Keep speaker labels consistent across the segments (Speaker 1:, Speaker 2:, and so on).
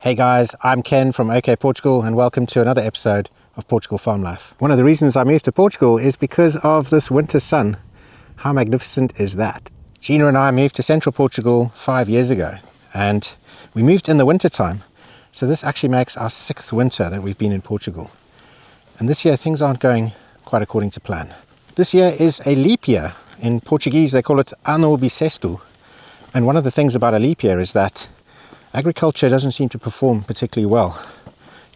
Speaker 1: Hey guys, I'm Ken from OK Portugal and welcome to another episode of Portugal Farm Life. One of the reasons I moved to Portugal is because of this winter sun. How magnificent is that? Gina and I moved to central Portugal 5 years ago and we moved in the winter time. So this actually makes our 6th winter that we've been in Portugal. And this year things aren't going quite according to plan. This year is a leap year. In Portuguese they call it ano bissexto. And one of the things about a leap year is that agriculture doesn't seem to perform particularly well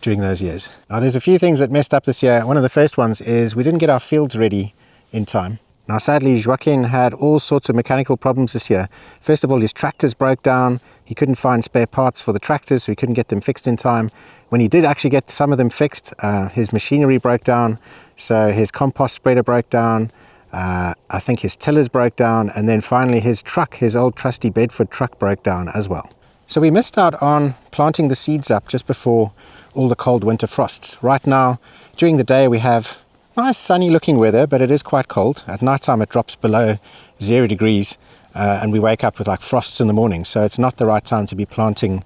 Speaker 1: during those years. Now there's a few things that messed up this year. One of the first ones is we didn't get our fields ready in time. Now sadly Joaquin had all sorts of mechanical problems this year. First of all, his tractors broke down. He couldn't find spare parts for the tractors, so he couldn't get them fixed in time. When he did actually get some of them fixed, his machinery broke down. So his compost spreader broke down. I think his tillers broke down, and then finally his truck, his old trusty Bedford truck, broke down as well. So we missed out on planting the seeds up just before all the cold winter frosts. Right now, during the day we have nice sunny looking weather, but it is quite cold. At night time it drops below 0 degrees and we wake up with like frosts in the morning. So it's not the right time to be planting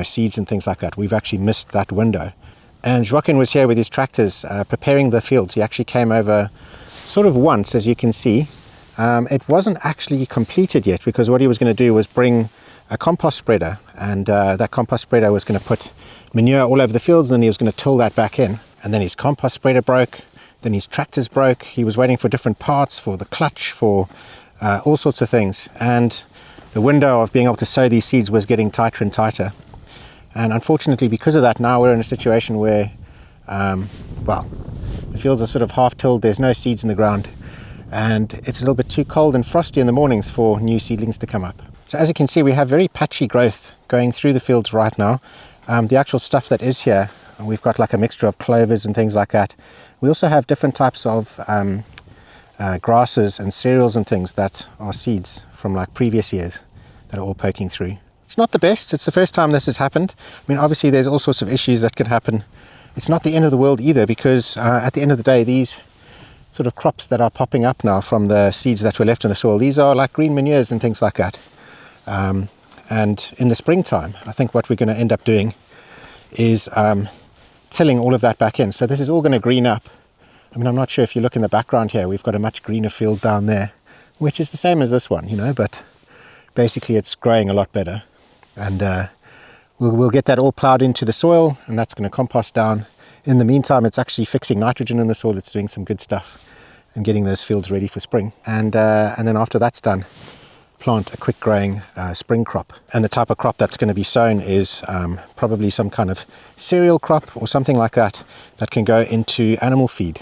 Speaker 1: seeds and things like that. We've actually missed that window. And Joaquin was here with his tractors preparing the fields. He actually came over sort of once, as you can see. It wasn't actually completed yet because what he was going to do was bring a compost spreader, and that compost spreader was going to put manure all over the fields, and then he was going to till that back in. And then his compost spreader broke, then his tractors broke. He was waiting for different parts, for the clutch, for all sorts of things, and the window of being able to sow these seeds was getting tighter and tighter. And unfortunately, because of that, now we're in a situation where the fields are sort of half tilled, there's no seeds in the ground, and it's a little bit too cold and frosty in the mornings for new seedlings to come up. So as you can see, we have very patchy growth going through the fields right now. The actual stuff that is here, we've got like a mixture of clovers and things like that. We also have different types of grasses and cereals and things that are seeds from like previous years that are all poking through. It's not the best. It's the first time this has happened. I mean, obviously there's all sorts of issues that can happen. It's not the end of the world either, because at the end of the day, these sort of crops that are popping up now from the seeds that were left in the soil, these are like green manures and things like that. And in the springtime, I think what we're going to end up doing is tilling all of that back in. So this is all going to green up. I mean, I'm not sure if you look in the background here, we've got a much greener field down there, which is the same as this one, but basically it's growing a lot better. And we'll get that all plowed into the soil, and that's going to compost down. In the meantime, it's actually fixing nitrogen in the soil. It's doing some good stuff and getting those fields ready for spring. And then after that's done, plant a quick growing spring crop. And the type of crop that's going to be sown is probably some kind of cereal crop or something like that that can go into animal feed,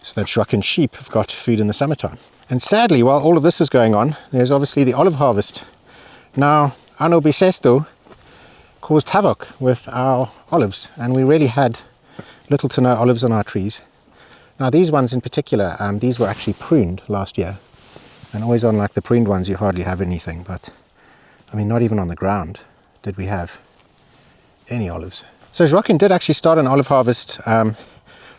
Speaker 1: so that Joaquin's sheep have got food in the summertime. And sadly, while all of this is going on, there's obviously the olive harvest. Now, ano bissexto caused havoc with our olives, and we really had little to no olives on our trees. Now these ones in particular, these were actually pruned last year. And always on like the pruned ones, you hardly have anything. But I mean, not even on the ground did we have any olives. So Joaquin did actually start an olive harvest on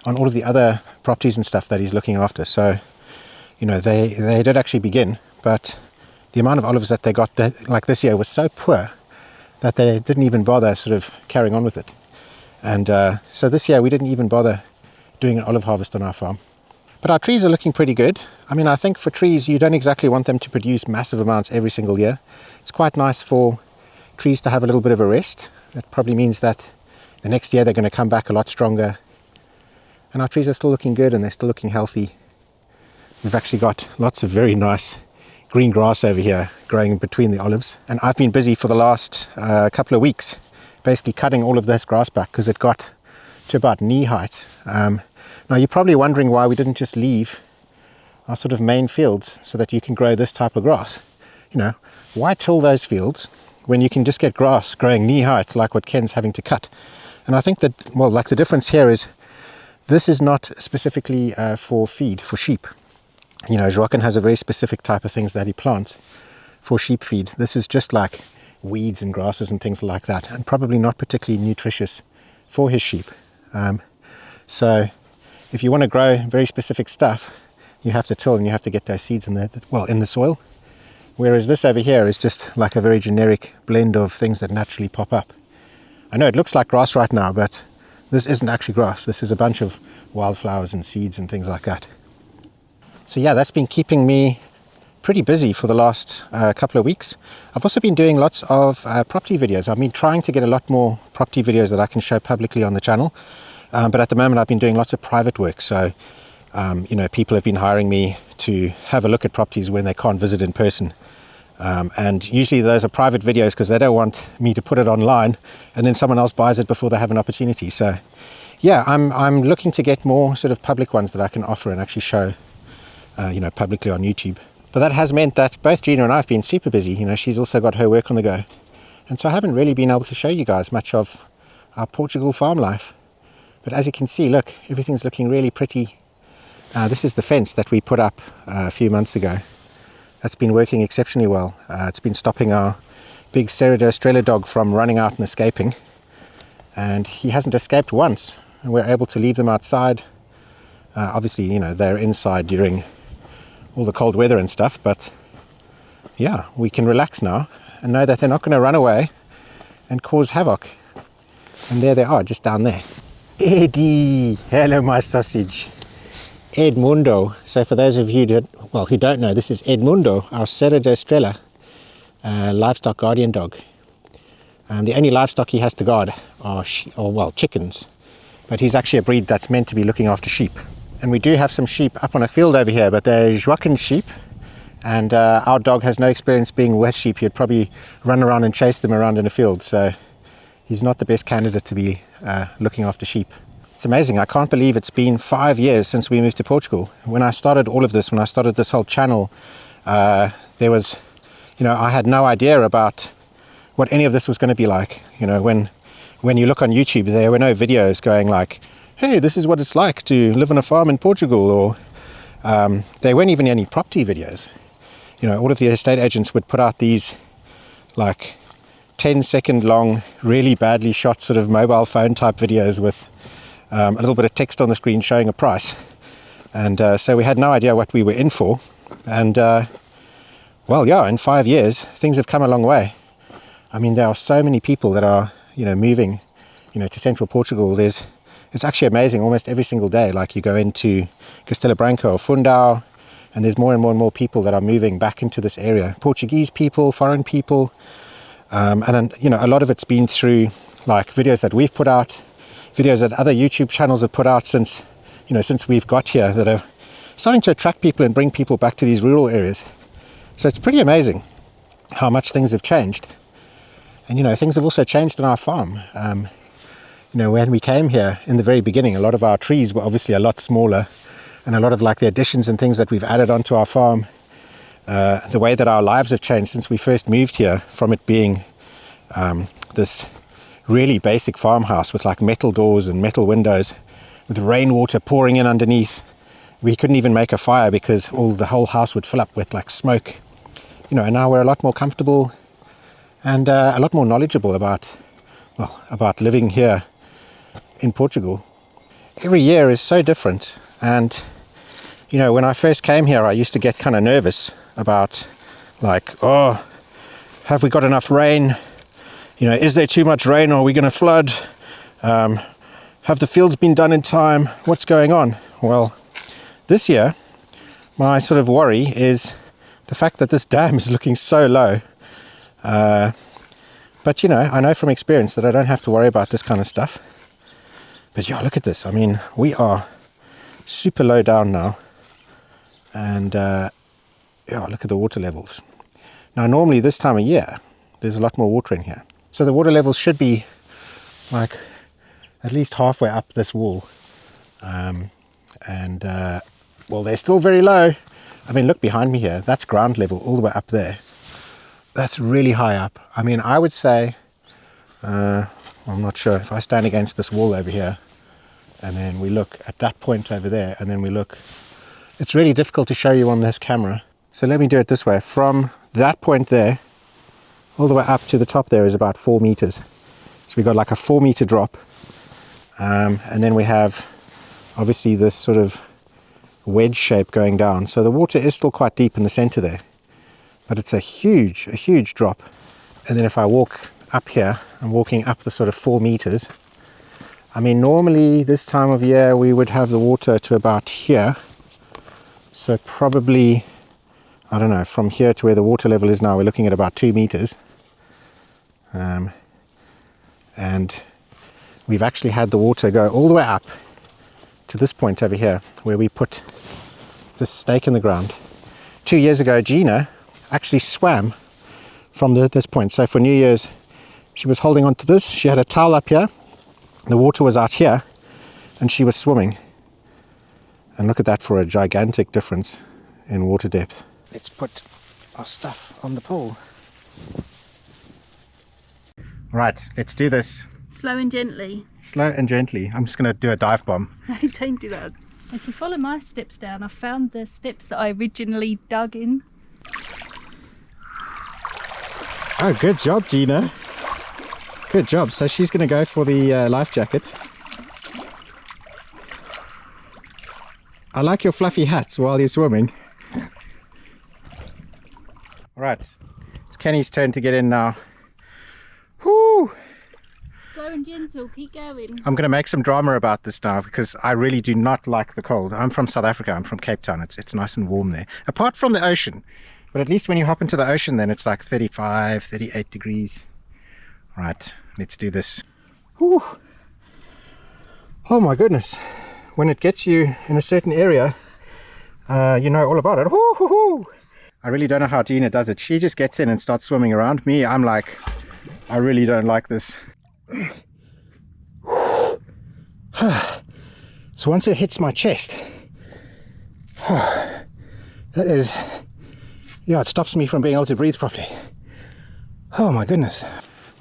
Speaker 1: all of the other properties and stuff that he's looking after. So, they did actually begin. But the amount of olives that they got like this year was so poor that they didn't even bother sort of carrying on with it. And so this year we didn't even bother doing an olive harvest on our farm. But our trees are looking pretty good. I mean, I think for trees, you don't exactly want them to produce massive amounts every single year. It's quite nice for trees to have a little bit of a rest. That probably means that the next year they're going to come back a lot stronger. And our trees are still looking good and they're still looking healthy. We've actually got lots of very nice green grass over here growing between the olives. And I've been busy for the last couple of weeks basically cutting all of this grass back because it got to about knee height. Now you're probably wondering why we didn't just leave our sort of main fields so that you can grow this type of grass. Why till those fields when you can just get grass growing knee height like what Ken's having to cut? And I think that, the difference here is this is not specifically for feed, for sheep. Joaquin has a very specific type of things that he plants for sheep feed. This is just like weeds and grasses and things like that, and probably not particularly nutritious for his sheep. So if you want to grow very specific stuff, you have to till and you have to get those seeds in the soil. Whereas this over here is just like a very generic blend of things that naturally pop up I know it looks like grass right now, but this isn't actually grass. This is a bunch of wildflowers and seeds and things like that. So yeah, that's been keeping me pretty busy for the last couple of weeks. I've also been doing lots of property videos. I've been trying to get a lot more property videos that I can show publicly on the channel, but at the moment I've been doing lots of private work. So you know, people have been hiring me to have a look at properties when they can't visit in person, and usually those are private videos because they don't want me to put it online and then someone else buys it before they have an opportunity. So yeah, I'm looking to get more sort of public ones that I can offer and actually show you know, publicly on YouTube. But that has meant that both Gina and I have been super busy. You know, she's also got her work on the go. And so I haven't really been able to show you guys much of our Portugal farm life. But as you can see, look, everything's looking really pretty. This is the fence that we put up a few months ago. That's been working exceptionally well. It's been stopping our big Cherishing dog from running out and escaping. And he hasn't escaped once. And we're able to leave them outside. Obviously, you know, they're inside during all the cold weather and stuff, but yeah, we can relax now and know that they're not going to run away and cause havoc. And there they are, just down there. Eddie, hello my sausage. Edmundo. So for those of you who don't know, this is Edmundo, our Cherishing livestock guardian dog. The only livestock he has to guard are chickens, but he's actually a breed that's meant to be looking after sheep. And we do have some sheep up on a field over here, but they're Joaquin sheep, and our dog has no experience being with sheep. He'd probably run around and chase them around in a field, so he's not the best candidate to be looking after sheep. It's amazing. I can't believe it's been 5 years since we moved to Portugal. When I started all of this, when I started this whole channel, there was, you know, I had no idea about what any of this was going to be like. You know, when you look on YouTube, there were no videos going like, hey, this is what it's like to live on a farm in Portugal, or there weren't even any property videos. You know, all of the estate agents would put out these like 10-second long, really badly shot sort of mobile phone type videos with a little bit of text on the screen showing a price. And so we had no idea what we were in for. And well, yeah, in 5 years, things have come a long way. I mean, there are so many people that are, you know, moving, you know, to central Portugal. It's actually amazing almost every single day. Like you go into Castelo Branco or Fundão, and there's more and more and more people that are moving back into this area. Portuguese people, foreign people, and you know, a lot of it's been through like videos that we've put out, videos that other YouTube channels have put out since we've got here, that are starting to attract people and bring people back to these rural areas. So it's pretty amazing how much things have changed. And you know, things have also changed on our farm. You know, when we came here in the very beginning, a lot of our trees were obviously a lot smaller, and a lot of like the additions and things that we've added onto our farm, the way that our lives have changed since we first moved here, from it being this really basic farmhouse with like metal doors and metal windows with rainwater pouring in underneath. We couldn't even make a fire because the whole house would fill up with like smoke. You know, and now we're a lot more comfortable and a lot more knowledgeable about living here in Portugal. Every year is so different, and you know, when I first came here, I used to get kind of nervous about like, oh, have we got enough rain? You know, is there too much rain, or are we going to flood? Have the fields been done in time? What's going on? Well, this year, my sort of worry is the fact that this dam is looking so low. But you know, I know from experience that I don't have to worry about this kind of stuff. But yeah, look at this. I mean, we are super low down now. And yeah, look at the water levels. Now, normally this time of year, there's a lot more water in here. So the water levels should be like at least halfway up this wall. Well, they're still very low. I mean, look behind me here. That's ground level all the way up there. That's really high up. I mean, I would say, I'm not sure, if I stand against this wall over here and then we look at that point over there and then we look, it's really difficult to show you on this camera. So let me do it this way. From that point there all the way up to the top there is about 4 meters. So we got like a 4 meter drop. And then we have obviously this sort of wedge shape going down. So the water is still quite deep in the center there, but it's a huge drop. And then if I walk up here. I'm walking up the sort of 4 meters. I mean, normally this time of year we would have the water to about here. So probably, I don't know, from here to where the water level is now, we're looking at about 2 meters. And we've actually had the water go all the way up to this point over here where we put this stake in the ground. 2 years ago, Gina actually swam from this point. So for New Year's, she was holding on to this. She had a towel up here. The water was out here and she was swimming. And look at that for a gigantic difference in water depth. Let's put our stuff on the pool. Right, let's do this.
Speaker 2: Slow and gently.
Speaker 1: Slow and gently. I'm just going to do a dive bomb.
Speaker 2: No, don't do that. If you follow my steps down, I found the steps that I originally dug in.
Speaker 1: Oh, good job, Gina. Good job. So she's going to go for the life jacket. I like your fluffy hats while you're swimming. Right, it's Kenny's turn to get in now. Whoo!
Speaker 2: Slow and gentle, keep going.
Speaker 1: I'm going to make some drama about this now because I really do not like the cold. I'm from South Africa, I'm from Cape Town. It's nice and warm there. Apart from the ocean. But at least when you hop into the ocean then it's like 35, 38 degrees. Right, let's do this. Whew. Oh my goodness. When it gets you in a certain area, you know all about it. Whoo, hoo, hoo. I really don't know how Gina does it. She just gets in and starts swimming around. Me, I'm like, I really don't like this. So once it hits my chest, that is, yeah, it stops me from being able to breathe properly. Oh my goodness.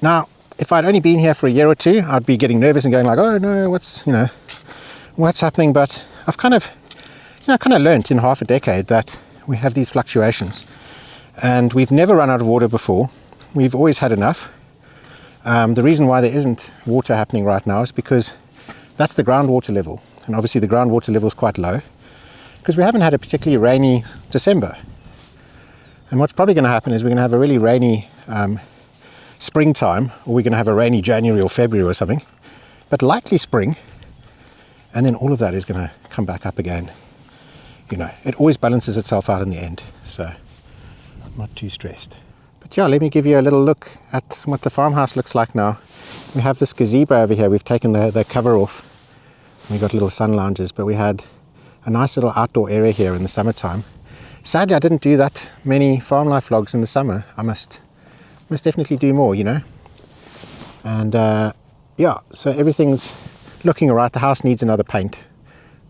Speaker 1: Now, if I'd only been here for a year or two, I'd be getting nervous and going like, oh no, what's happening? But I've kind of learnt in half a decade that we have these fluctuations and we've never run out of water before. We've always had enough. The reason why there isn't water happening right now is because that's the groundwater level, and obviously the groundwater level is quite low because we haven't had a particularly rainy December. And what's probably going to happen is we're going to have a really rainy springtime, or we're going to have a rainy January or February or something, but likely spring, and then all of that is going to come back up again. You know, it always balances itself out in the end, so I'm not too stressed. But yeah, let me give you a little look at what the farmhouse looks like now. We have this gazebo over here. We've taken the cover off. We've got little sun lounges, but we had a nice little outdoor area here in the summertime. Sadly, I didn't do that many farm life vlogs in the summer. I must definitely do more, you know. And yeah, so everything's looking all right. The house needs another paint.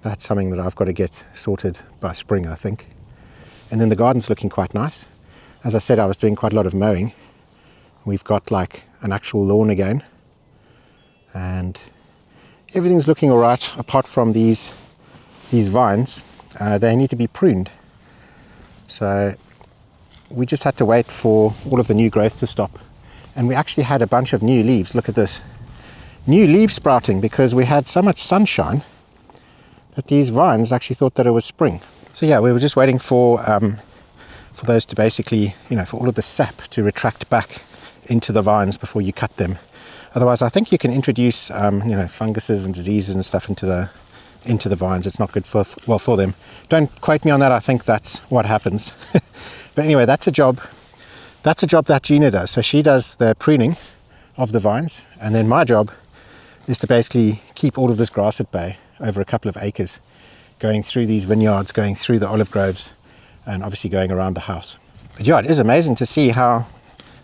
Speaker 1: That's something that I've got to get sorted by spring, I think. And then the garden's looking quite nice. As I said, I was doing quite a lot of mowing. We've got like an actual lawn again. And everything's looking all right, apart from these vines. They need to be pruned. So we just had to wait for all of the new growth to stop. And we actually had a bunch of new leaves. Look at this. New leaves sprouting because we had so much sunshine that these vines actually thought that it was spring. So yeah, we were just waiting for those to basically, you know, for all of the sap to retract back into the vines before you cut them. Otherwise, I think you can introduce, you know, funguses and diseases and stuff into the vines. It's not good for them. Don't quote me on that. I think that's what happens. But anyway, that's a job that Gina does. So she does the pruning of the vines, and then my job is to basically keep all of this grass at bay over a couple of acres, going through these vineyards, going through the olive groves, and obviously going around the house. But yeah, it is amazing to see how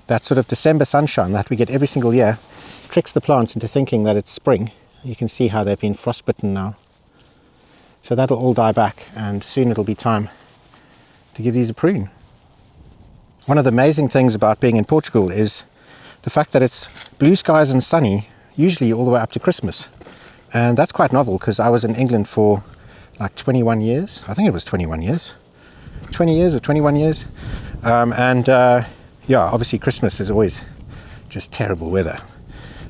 Speaker 1: that sort of December sunshine that we get every single year tricks the plants into thinking that it's spring. You can see how they've been frostbitten now. So that'll all die back, and soon it'll be time to give these a prune. One of the amazing things about being in Portugal is the fact that it's blue skies and sunny, usually all the way up to Christmas. And that's quite novel because I was in England for like 21 years. I think it was 21 years. 20 years or 21 years. Yeah, obviously Christmas is always just terrible weather.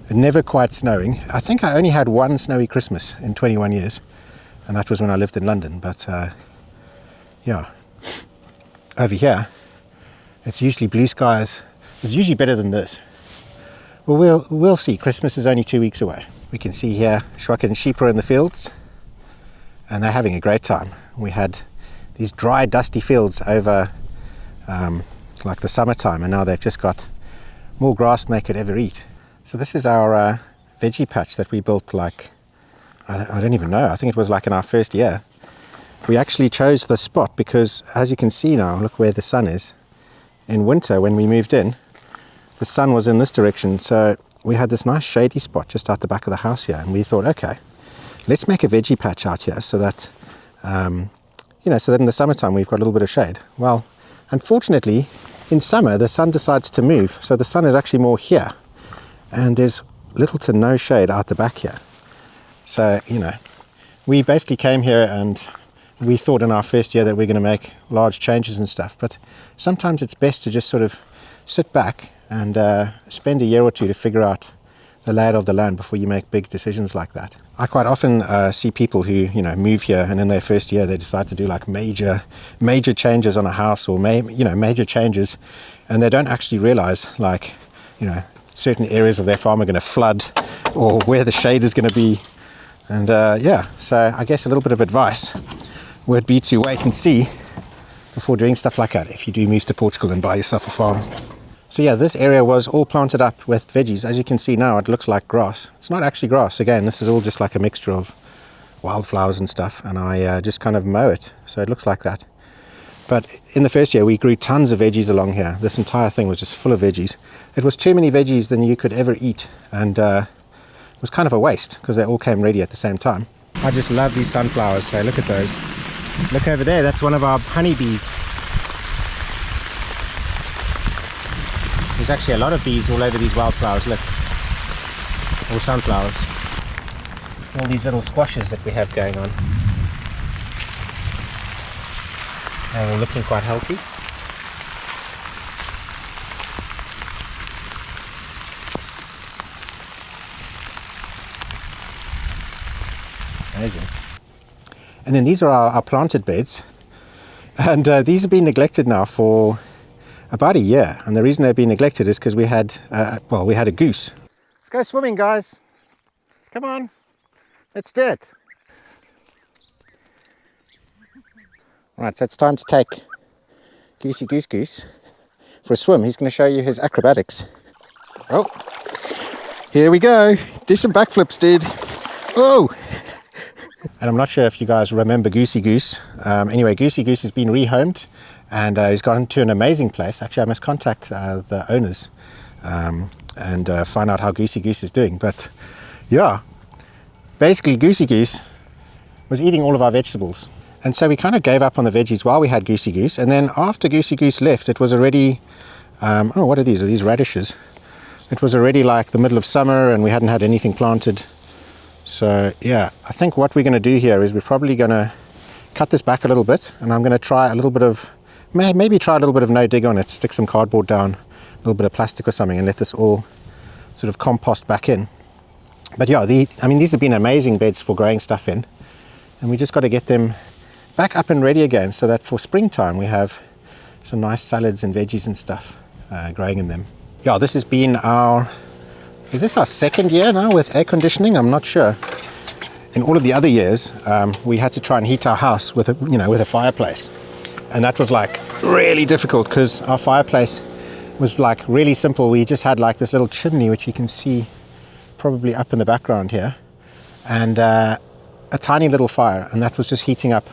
Speaker 1: Never quite snowing. I think I only had one snowy Christmas in 21 years. And that was when I lived in London. But yeah, over here, it's usually blue skies. It's usually better than this. Well, we'll see. Christmas is only 2 weeks away. We can see here Shwaka and sheep are in the fields and they're having a great time. We had these dry, dusty fields over like the summertime, and now they've just got more grass than they could ever eat. So this is our veggie patch that we built, like, I don't even know, I think it was like in our first year. We actually chose this spot because, as you can see now, look where the sun is. In winter, when we moved in, the sun was in this direction, so we had this nice shady spot just out the back of the house here, and we thought, okay, let's make a veggie patch out here so that so that in the summertime we've got a little bit of shade. Well, unfortunately, in summer the sun decides to move, so the sun is actually more here, and there's little to no shade out the back here. So, we basically came here and we thought in our first year that we're going to make large changes and stuff, but sometimes it's best to just sort of sit back and spend a year or two to figure out the layout of the land before you make big decisions like that. I quite often see people who move here, and in their first year they decide to do like major changes on a house, or major changes, and they don't actually realize, like, certain areas of their farm are going to flood, or where the shade is going to be. And so I guess a little bit of advice would be to wait and see before doing stuff like that if you do move to Portugal and buy yourself a farm. So yeah, this area was all planted up with veggies. As you can see now, it looks like grass. It's not actually grass. Again, this is all just like a mixture of wildflowers and stuff, and I just kind of mow it so it looks like that. But in the first year we grew tons of veggies along here. This entire thing was just full of veggies. It was too many veggies than you could ever eat, and it was kind of a waste because they all came ready at the same time. I just love these sunflowers. Hey, look at those. Look over there, that's one of our honeybees. There's actually a lot of bees all over these wildflowers, look. Or sunflowers. All these little squashes that we have going on. And we're looking quite healthy. Amazing. And then these are our planted beds, and these have been neglected now for about a year, and the reason they've been neglected is because we had a goose. Let's go swimming, guys. Come on, let's do it. Right, so it's time to take Goosey Goose for a swim. He's going to show you his acrobatics. Oh, here we go. Do some backflips, dude. Oh! And I'm not sure if you guys remember Goosey Goose. Anyway, Goosey Goose has been rehomed, and he's gone to an amazing place. Actually, I must contact the owners and find out how Goosey Goose is doing. But yeah, basically Goosey Goose was eating all of our vegetables. And so we kind of gave up on the veggies while we had Goosey Goose. And then after Goosey Goose left, it was already, what are these? Are these radishes? It was already like the middle of summer and we hadn't had anything planted. So yeah, I think what we're going to do here is we're probably going to cut this back a little bit, and I'm going to try a little bit of, maybe try a little bit of no dig on it, stick some cardboard down, a little bit of plastic or something, and let this all sort of compost back in. But yeah, these have been amazing beds for growing stuff in, and we just got to get them back up and ready again so that for springtime we have some nice salads and veggies and stuff growing in them. Yeah, this has been is this our second year now with air conditioning? I'm not sure. In all of the other years, we had to try and heat our house with a fireplace, and that was like really difficult because our fireplace was like really simple. We just had like this little chimney, which you can see probably up in the background here, and a tiny little fire, and that was just heating up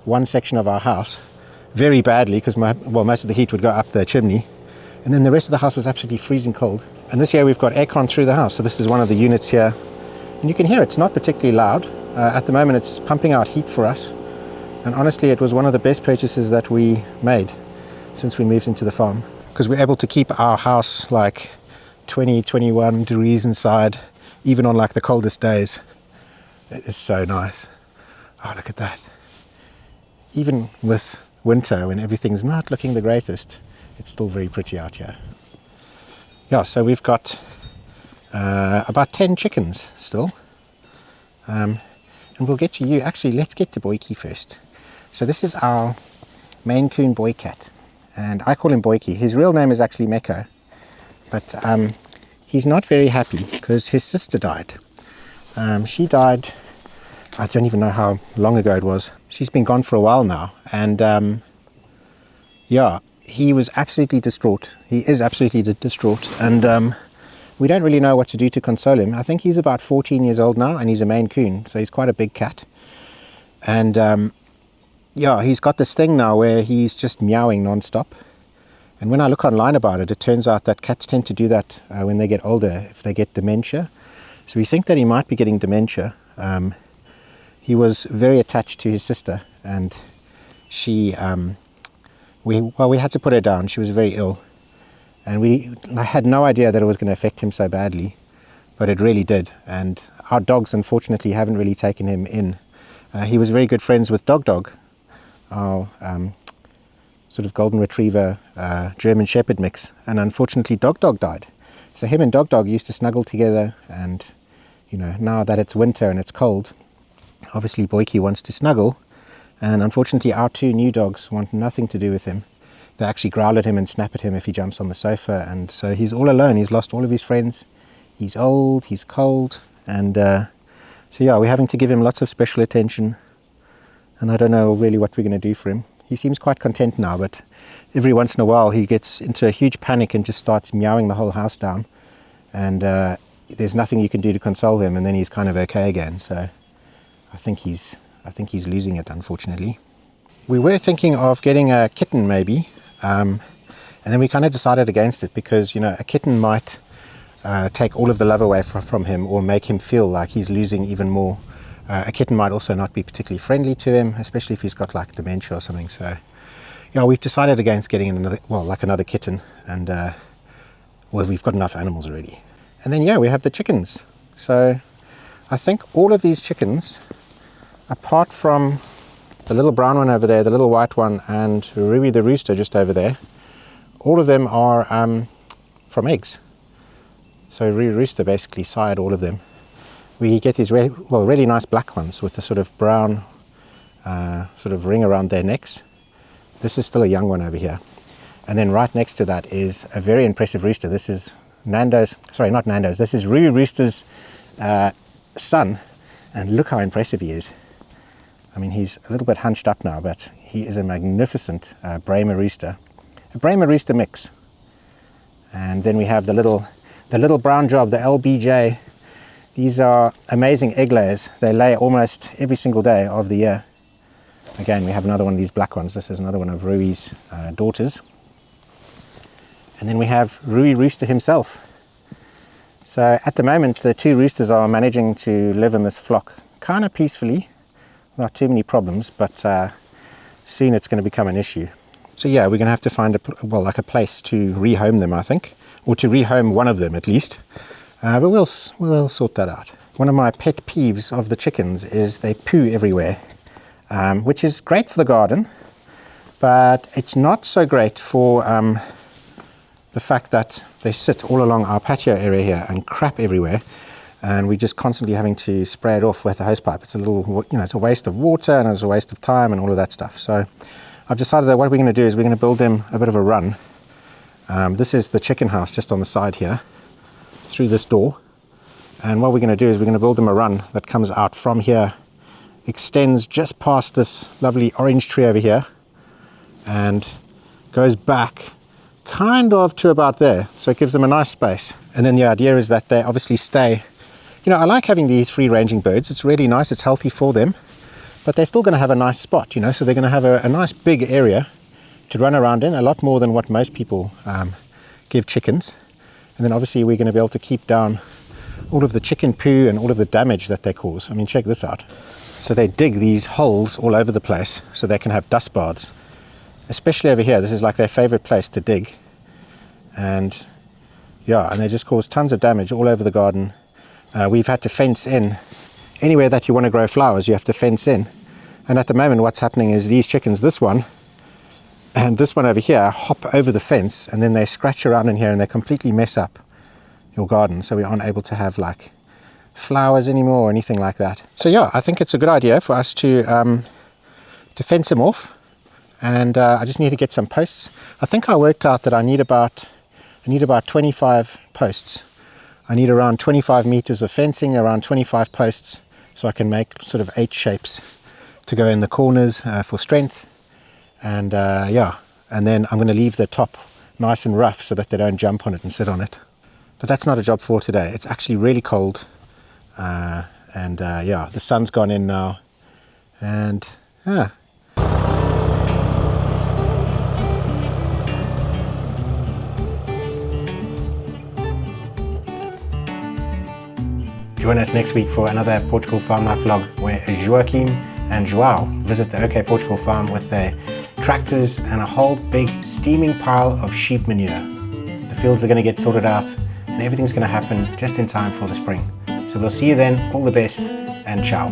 Speaker 1: one section of our house very badly because most of the heat would go up the chimney, and then the rest of the house was absolutely freezing cold. And this year we've got aircon through the house, so this is one of the units here, and you can hear it's not particularly loud. At the moment it's pumping out heat for us, and honestly it was one of the best purchases that we made since we moved into the farm, because we're able to keep our house like 20-21 degrees inside even on like the coldest days. It is so nice. Oh, look at that. Even with winter, when everything's not looking the greatest, it's still very pretty out here. Yeah, so we've got about 10 chickens still, and we'll get to you. Actually, let's get to Boykie first. So this is our Maine Coon boy cat, and I call him Boykie. His real name is actually Meko, but he's not very happy because his sister died. She died, I don't even know how long ago it was. She's been gone for a while now, and yeah, he was absolutely distraught. He is absolutely distraught, and we don't really know what to do to console him. I think he's about 14 years old now, and he's a Maine Coon, so he's quite a big cat. And yeah, he's got this thing now where he's just meowing non-stop. And when I look online about it, it turns out that cats tend to do that when they get older, if they get dementia. So we think that he might be getting dementia. He was very attached to his sister, and she, we had to put her down. She was very ill, and I had no idea that it was going to affect him so badly, but it really did. And our dogs, unfortunately, haven't really taken him in. He was very good friends with Dog, our sort of golden retriever German Shepherd mix, and unfortunately Dog died. So him and Dog used to snuggle together, and you know, now that it's winter and it's cold, obviously Boykie wants to snuggle, and unfortunately our two new dogs want nothing to do with him. They actually growl at him and snap at him if he jumps on the sofa, and so he's all alone. He's lost all of his friends. He's old, he's cold, and so yeah, we're having to give him lots of special attention, and I don't know really what we're going to do for him. He seems quite content now, but every once in a while he gets into a huge panic and just starts meowing the whole house down, and there's nothing you can do to console him, and then he's kind of okay again. So I think he's losing it, unfortunately. We were thinking of getting a kitten maybe, and then we kind of decided against it because, you know, a kitten might take all of the love away from him, or make him feel like he's losing even more. A kitten might also not be particularly friendly to him, especially if he's got like dementia or something. So yeah, we've decided against getting another kitten, and well, we've got enough animals already. And then yeah, we have the chickens. So I think all of these chickens, apart from the little brown one over there, the little white one, and Ruby the rooster just over there, all of them are from eggs. So Ruby rooster basically sired all of them. We get these really nice black ones with a sort of brown sort of ring around their necks. This is still a young one over here. And then right next to that is a very impressive rooster. This is this is Ruby Rooster's son. And look how impressive he is. I mean, he's a little bit hunched up now, but he is a magnificent Brahma rooster. A Brahma rooster mix. And then we have the little brown job, the LBJ. These are amazing egg layers. They lay almost every single day of the year. Again, we have another one of these black ones. This is another one of Rui's daughters. And then we have Rui Rooster himself. So at the moment, the two roosters are managing to live in this flock kind of peacefully. Not too many problems, but soon it's going to become an issue. So yeah, we're going to have to find a place to rehome them, I think, or to rehome one of them at least. But we'll sort that out. One of my pet peeves of the chickens is they poo everywhere, which is great for the garden, but it's not so great for the fact that they sit all along our patio area here and crap everywhere, and we're just constantly having to spray it off with a hosepipe. It's a little, it's a waste of water, and it's a waste of time and all of that stuff. So I've decided that what we're going to do is we're going to build them a bit of a run. This is the chicken house just on the side here, through this door, and what we're going to do is we're going to build them a run that comes out from here, extends just past this lovely orange tree over here, and goes back kind of to about there, so it gives them a nice space. And then the idea is that they obviously stay, I like having these free-ranging birds. It's really nice, it's healthy for them, but they're still going to have a nice spot, so they're going to have a nice big area to run around in, a lot more than what most people give chickens. And then obviously we're going to be able to keep down all of the chicken poo and all of the damage that they cause. I mean, check this out. So they dig these holes all over the place so they can have dust baths. Especially over here, this is like their favorite place to dig. And yeah, and they just cause tons of damage all over the garden. We've had to fence in. Anywhere that you want to grow flowers, you have to fence in. And at the moment what's happening is these chickens, this one and this one over here, hop over the fence, and then they scratch around in here and they completely mess up your garden. So we aren't able to have like flowers anymore or anything like that. So yeah, I think it's a good idea for us to fence them off. And I just need to get some posts. I think I worked out that I need about 25 posts I need around 25 meters of fencing, around 25 posts, so I can make sort of 8 shapes to go in the corners for strength. And yeah, and then I'm going to leave the top nice and rough so that they don't jump on it and sit on it. But that's not a job for today. It's actually really cold, and yeah, the sun's gone in now, and yeah. Join us next week for another Portugal Farm Life vlog where Joaquim and Joao visit the OK Portugal farm with their tractors and a whole big steaming pile of sheep manure. The fields are going to get sorted out and everything's going to happen just in time for the spring. So we'll see you then. All the best and ciao.